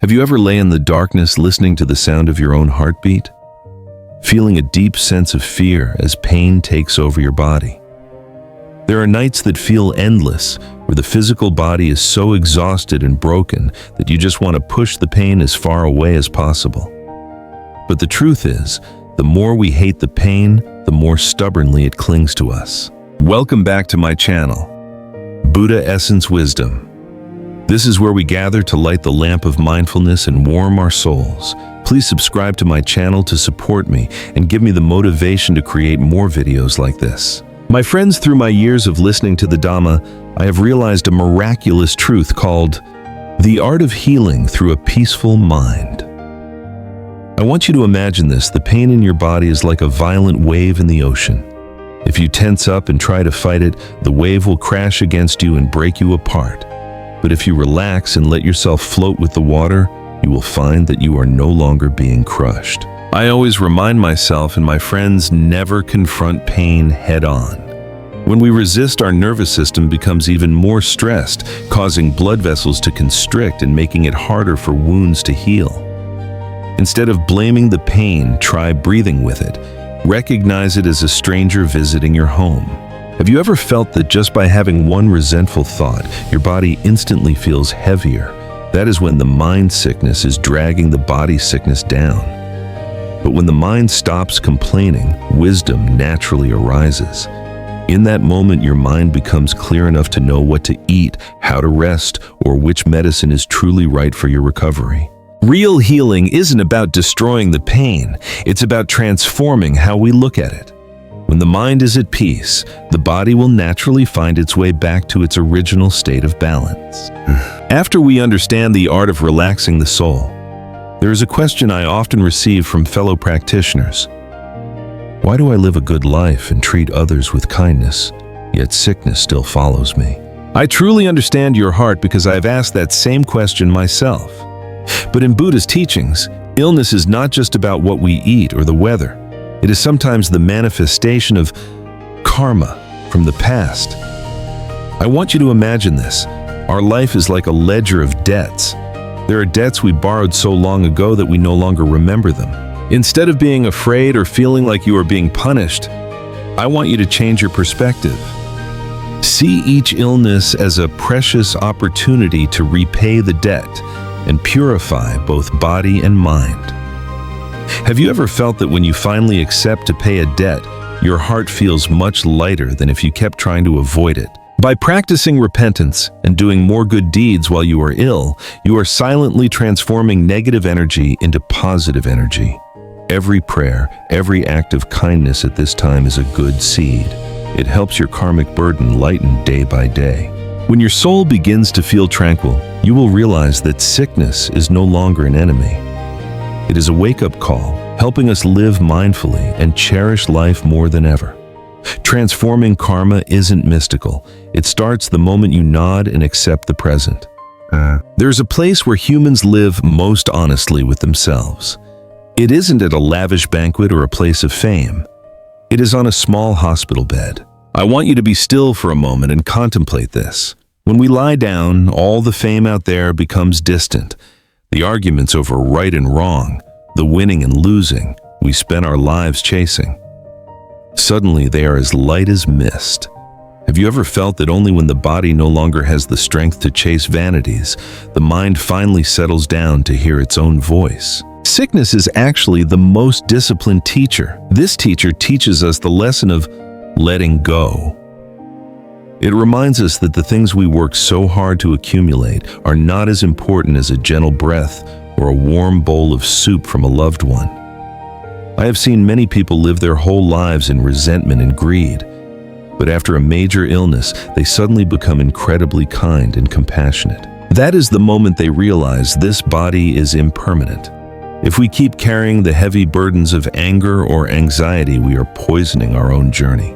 Have you ever lay in the darkness listening to the sound of your own heartbeat? Feeling a deep sense of fear as pain takes over your body. There are nights that feel endless, where the physical body is so exhausted and broken that you just want to push the pain as far away as possible. But the truth is, the more we hate the pain, the more stubbornly it clings to us. Welcome back to my channel, Buddha Essence Wisdom. This is where we gather to light the lamp of mindfulness and warm our souls. Please subscribe to my channel to support me and give me the motivation to create more videos like this. My friends, through my years of listening to the Dhamma, I have realized a miraculous truth called the art of healing through a peaceful mind. I want you to imagine this. The pain in your body is like a violent wave in the ocean. If you tense up and try to fight it, the wave will crash against you and break you apart. But if you relax and let yourself float with the water, you will find that you are no longer being crushed. I always remind myself and my friends, never confront pain head-on. When we resist, our nervous system becomes even more stressed, causing blood vessels to constrict and making it harder for wounds to heal. Instead of blaming the pain, try breathing with it. Recognize it as a stranger visiting your home. Have you ever felt that just by having one resentful thought, your body instantly feels heavier? That is when the mind sickness is dragging the body sickness down. But when the mind stops complaining, wisdom naturally arises. In that moment, your mind becomes clear enough to know what to eat, how to rest, or which medicine is truly right for your recovery. Real healing isn't about destroying the pain, it's about transforming how we look at it. When the mind is at peace, the body will naturally find its way back to its original state of balance. After we understand the art of relaxing the soul, there is a question I often receive from fellow practitioners. Why do I live a good life and treat others with kindness, yet sickness still follows me? I truly understand your heart because I have asked that same question myself. But in Buddha's teachings, illness is not just about what we eat or the weather. It is sometimes the manifestation of karma from the past. I want you to imagine this. Our life is like a ledger of debts. There are debts we borrowed so long ago that we no longer remember them. Instead of being afraid or feeling like you are being punished, I want you to change your perspective. See each illness as a precious opportunity to repay the debt and purify both body and mind. Have you ever felt that when you finally accept to pay a debt, your heart feels much lighter than if you kept trying to avoid it? By practicing repentance and doing more good deeds while you are ill, you are silently transforming negative energy into positive energy. Every prayer, every act of kindness at this time is a good seed. It helps your karmic burden lighten day by day. When your soul begins to feel tranquil, you will realize that sickness is no longer an enemy. It is a wake-up call, helping us live mindfully and cherish life more than ever. Transforming karma isn't mystical. It starts the moment you nod and accept the present. There's a place where humans live most honestly with themselves. It isn't at a lavish banquet or a place of fame. It is on a small hospital bed. I want you to be still for a moment and contemplate this. When we lie down, all the fame out there becomes distant. The arguments over right and wrong, the winning and losing, we spend our lives chasing. Suddenly, they are as light as mist. Have you ever felt that only when the body no longer has the strength to chase vanities, the mind finally settles down to hear its own voice? Sickness is actually the most disciplined teacher. This teacher teaches us the lesson of letting go. It reminds us that the things we work so hard to accumulate are not as important as a gentle breath or a warm bowl of soup from a loved one. I have seen many people live their whole lives in resentment and greed, but after a major illness, they suddenly become incredibly kind and compassionate. That is the moment they realize this body is impermanent. If we keep carrying the heavy burdens of anger or anxiety, we are poisoning our own journey.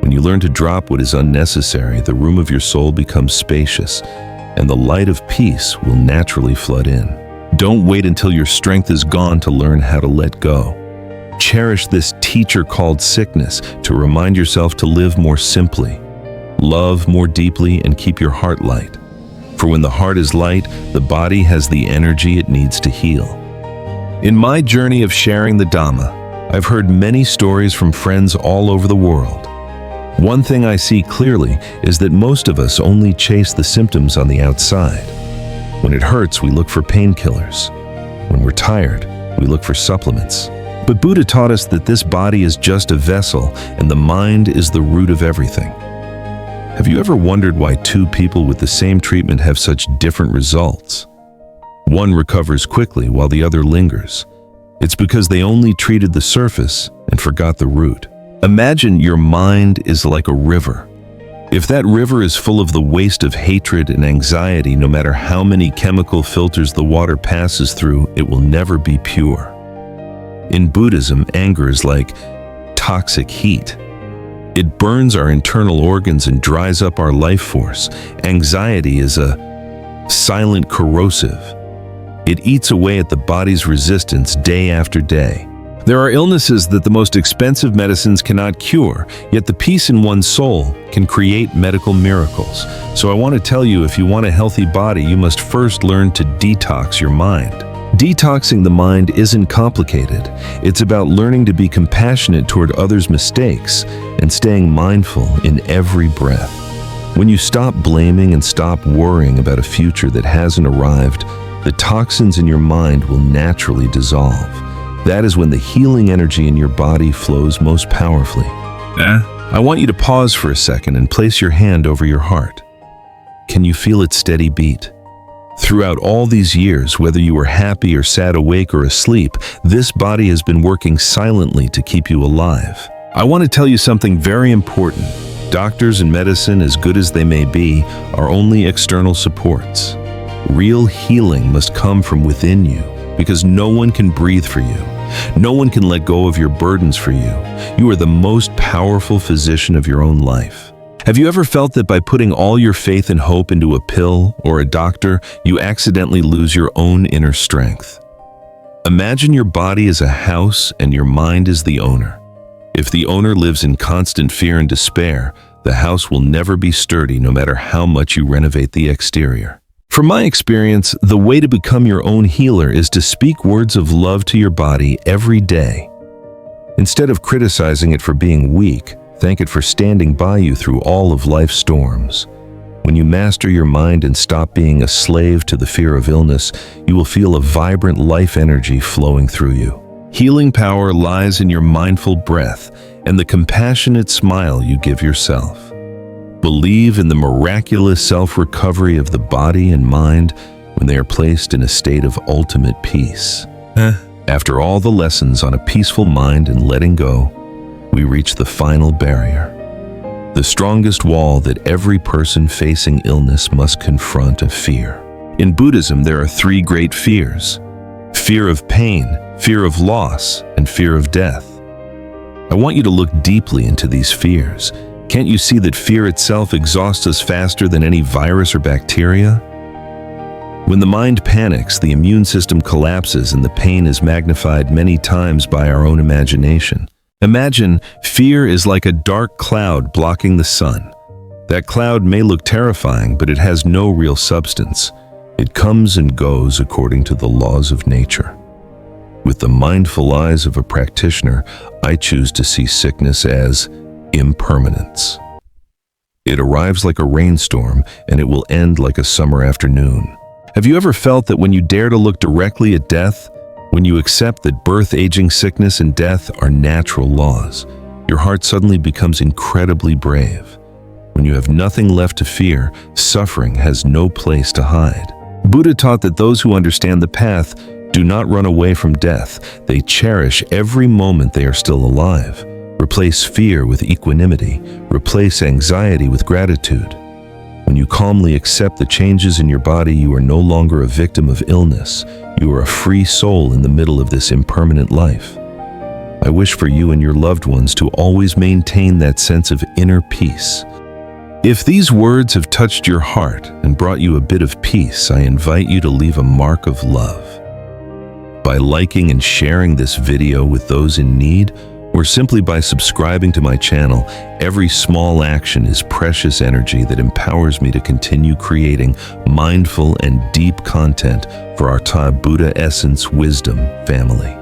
When you learn to drop what is unnecessary, the room of your soul becomes spacious, and the light of peace will naturally flood in. Don't wait until your strength is gone to learn how to let go. Cherish this teacher called sickness to remind yourself to live more simply, love more deeply, and keep your heart light. For when the heart is light, the body has the energy it needs to heal. In my journey of sharing the Dhamma, I've heard many stories from friends all over the world. One thing I see clearly is that most of us only chase the symptoms on the outside. When it hurts, we look for painkillers. When we're tired, we look for supplements. But Buddha taught us that this body is just a vessel and the mind is the root of everything. Have you ever wondered why two people with the same treatment have such different results? One recovers quickly while the other lingers. It's because they only treated the surface and forgot the root. Imagine your mind is like a river. If that river is full of the waste of hatred and anxiety, no matter how many chemical filters the water passes through, it will never be pure. In Buddhism, anger is like toxic heat. It burns our internal organs and dries up our life force. Anxiety is a silent corrosive. It eats away at the body's resistance day after day. There are illnesses that the most expensive medicines cannot cure, yet the peace in one's soul can create medical miracles. So I want to tell you, if you want a healthy body, you must first learn to detox your mind. Detoxing the mind isn't complicated. It's about learning to be compassionate toward others' mistakes and staying mindful in every breath. When you stop blaming and stop worrying about a future that hasn't arrived, the toxins in your mind will naturally dissolve. That is when the healing energy in your body flows most powerfully. I want you to pause for a second and place your hand over your heart. Can you feel its steady beat? Throughout all these years, whether you were happy or sad, awake or asleep, this body has been working silently to keep you alive. I want to tell you something very important. Doctors and medicine, as good as they may be, are only external supports. Real healing must come from within you, because no one can breathe for you. No one can let go of your burdens for you. You are the most powerful physician of your own life. Have you ever felt that by putting all your faith and hope into a pill or a doctor, you accidentally lose your own inner strength? Imagine your body as a house and your mind is the owner. If the owner lives in constant fear and despair, the house will never be sturdy no matter how much you renovate the exterior. From my experience, the way to become your own healer is to speak words of love to your body every day. Instead of criticizing it for being weak, thank it for standing by you through all of life's storms. When you master your mind and stop being a slave to the fear of illness, you will feel a vibrant life energy flowing through you. Healing power lies in your mindful breath and the compassionate smile you give yourself. Believe in the miraculous self-recovery of the body and mind when they are placed in a state of ultimate peace. After all the lessons on a peaceful mind and letting go, we reach the final barrier. The strongest wall that every person facing illness must confront: a fear. In Buddhism, there are three great fears: fear of pain, fear of loss, and fear of death. I want you to look deeply into these fears. Can't you see that fear itself exhausts us faster than any virus or bacteria? When the mind panics, the immune system collapses and the pain is magnified many times by our own imagination. Imagine fear is like a dark cloud blocking the sun. That cloud may look terrifying, but it has no real substance. It comes and goes according to the laws of nature. With the mindful eyes of a practitioner, I choose to see sickness as impermanence. It arrives like a rainstorm, and it will end like a summer afternoon. Have you ever felt that when you dare to look directly at death, when you accept that birth, aging, sickness, and death are natural laws, your heart suddenly becomes incredibly brave? When you have nothing left to fear, suffering has no place to hide. Buddha taught that those who understand the path do not run away from death. They cherish every moment they are still alive. Replace fear with equanimity. Replace anxiety with gratitude. When you calmly accept the changes in your body, you are no longer a victim of illness. You are a free soul in the middle of this impermanent life. I wish for you and your loved ones to always maintain that sense of inner peace. If these words have touched your heart and brought you a bit of peace, I invite you to leave a mark of love. By liking and sharing this video with those in need, or simply by subscribing to my channel, every small action is precious energy that empowers me to continue creating mindful and deep content for our Buddha Essence Wisdom family.